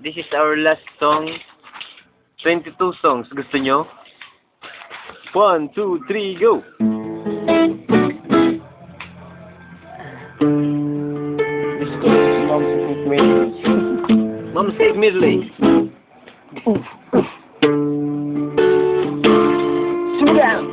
This is our last song. 22 songs. Gusto nyo? 1, 2, 3, go! This is Mom's Cake Medley. Mom's Cake Medley. Slow down!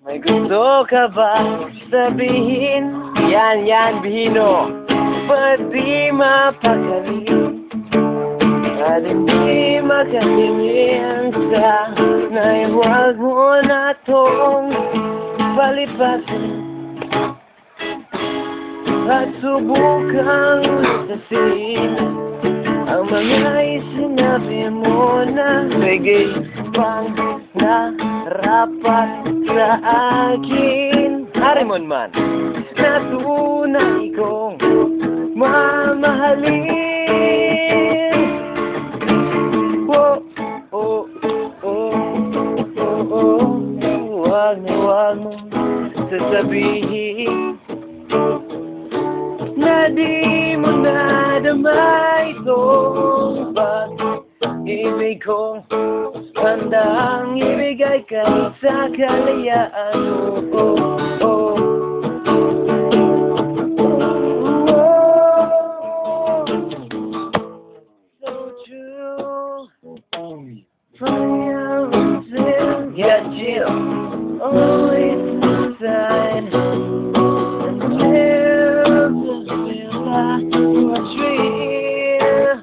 May gusto ka ba sabihin? Yan, Bihino. Ba't di mapakali? At hindi makatingin sa naiwag mo na tong palipasin at subukang lutasin ang mga isinabi mo na Sige. pang narapat sa akin. Harimon man. Na tunay kong mamahalin. Oh, oh, oh, oh, oh. Huwag mo sasabihin na di mo nadama itong pag-ibig kong handang ibigay ka sa kalayaan. Oh, oh, oh. So true. Yeah, chill. Always inside. What's real?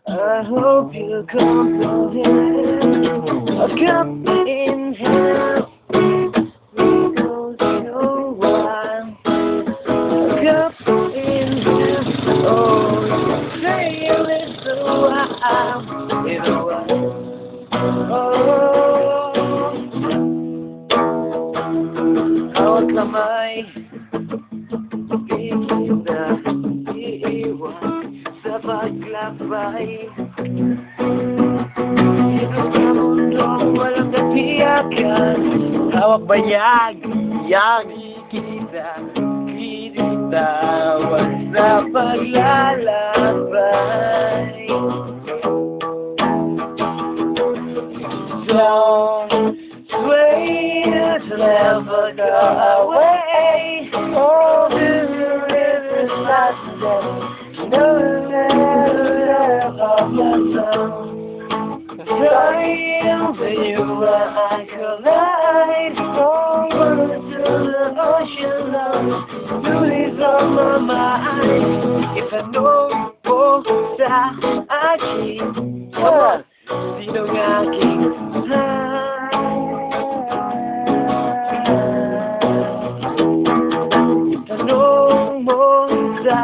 I hope you comprehend. A cup in hand, we go so wild. A cup in hand, oh, you say a little while, in a while. Oh, hawak kamay, bigyan na iiwan sa paglabay. Dito sa mundong walang katiyakan, Hawak bayag. Yang kita. binitawan sa paglalakbay. Don't sway us, never go away. Oh, this river's not today. No, never of your song. Trying for you where I collide. Over to the ocean love. Beauty's on my mind. If I know po sa akin, sinong aking tanong mo sa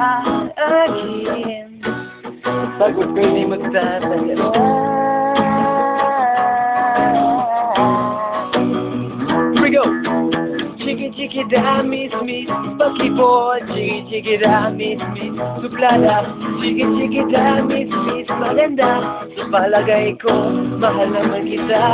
akin, Sagot ko hindi magtatagal. Here we go. Chiki chiki da miss miss, pakipot. Chiki chiki da miss miss, suplada. Chiki chiki da miss miss, maganda. Sa palagay ko, mahal naman kita.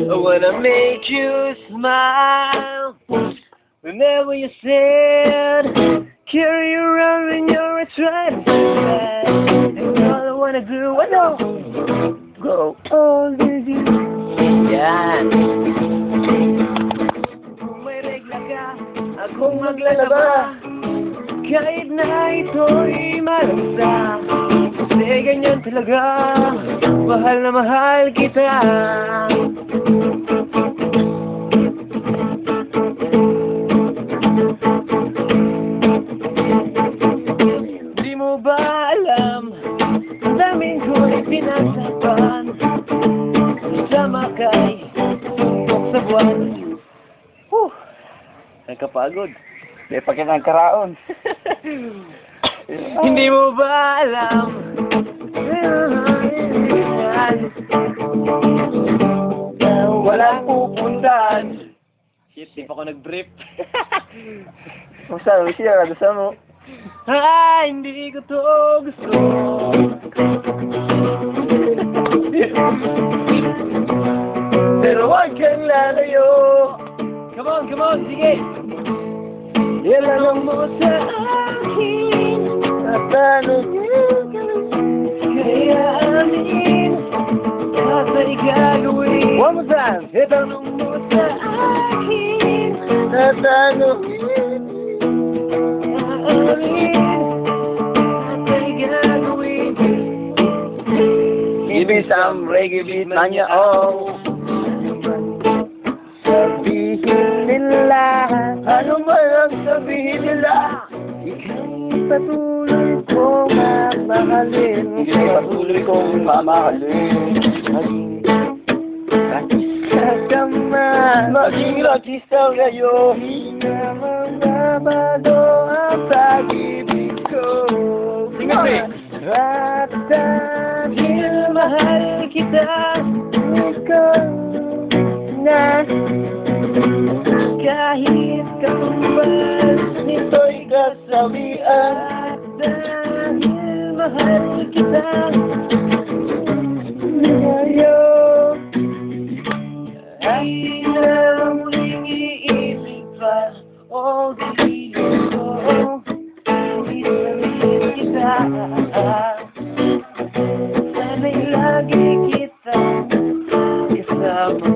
I wanna make you smile whenever you said carry you around when you're trying to fly. And all I wanna wanna do, ano? Go all with you. Yan. Kung may regla ka, akong maglalaba. Kahit na ito'y malansa. Kasi ganyan talaga, mahal na mahal kita. Di mo ba alam, ang daming ko'y pinagsapan. Sama kay tumbok sa buwan. Nagkapagod. May pagkakang karaon. Hindi mo ba alam? Walang pupuntahan. Shit, di pa ako nag-brief. Kung saan, siya, gusto mo. Hindi ko to gusto. Pero wag kang lalayo. Come on, sige. Ilalong mo sa akin at tanongin ka kaya amin kasa'y gagawin. One more time. Itanong mo sa akin at tanongin amin kasa'y gagawin. Give me some reggae beat, manya, oh. Sabihin nila, ano man ang sabihin nila, ika'y patuloy kong mamahalin. Ika'y patuloy kong mamahalin. Artista ka man, maging artista ngayon. Di naman nabado ang pag-ibig ko. At dahil mahal kita, ikaw na kahit katumbas nito'y kasabihan. At dahil mahal kita ngayon, ay na muling iibig pa o dihilin ko. Isabihin kita, sana'y lagi kita kasama.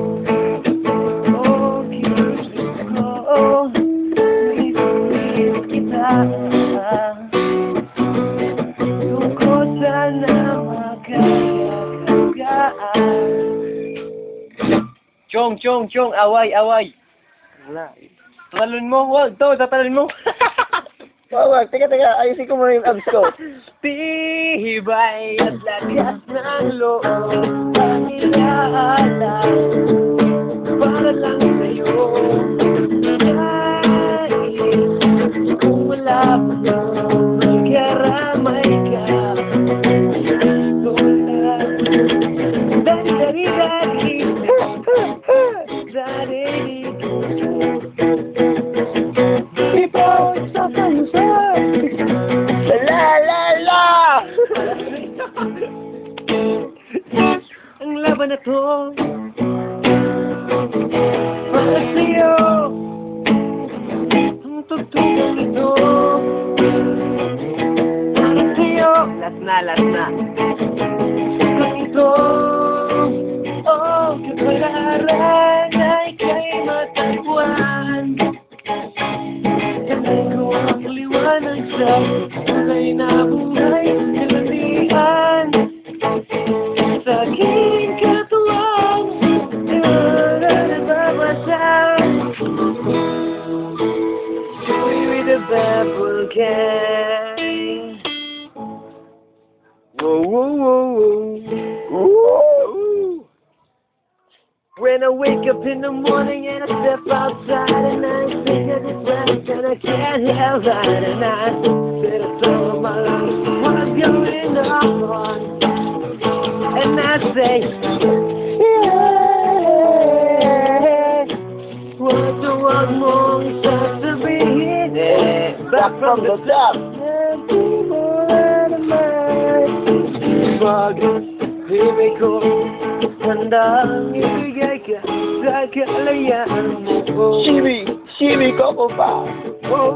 Chong, away. Wala. Tatalon mo, wag to, tatalon mo. Wag, teka, ayusin ko muna yung abs ko. Tibay at lakas ng loob ang inaalala para lang sa'yo. Kahit kung wala pa magkaramay ka. Ang laban na to para sa'yo. Ang tutulong ito para sa'yo. Last na. Kung ito kapalaran ay kay matagpuan, kanay ko ang liwanag sa kulay na buhay kalamian. Sa aking katuwang nababasa, with a purple can. Whoa. When I wake up in the morning and I step outside and I think of the friends and I can't help it, and I say the song of my life, what's going on? And I say, yeah, what the one more starts to be here, back from the top. And people out of mind, here we go. Handang ibigay ka sa kalayaan mo. Shibi, Coco pa. Oh.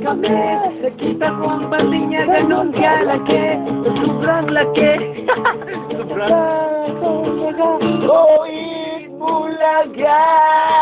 kami. Nakita ko ang banding niya ganun kalaki. Sobrang laki. Sobrang. Oh, Bulaga!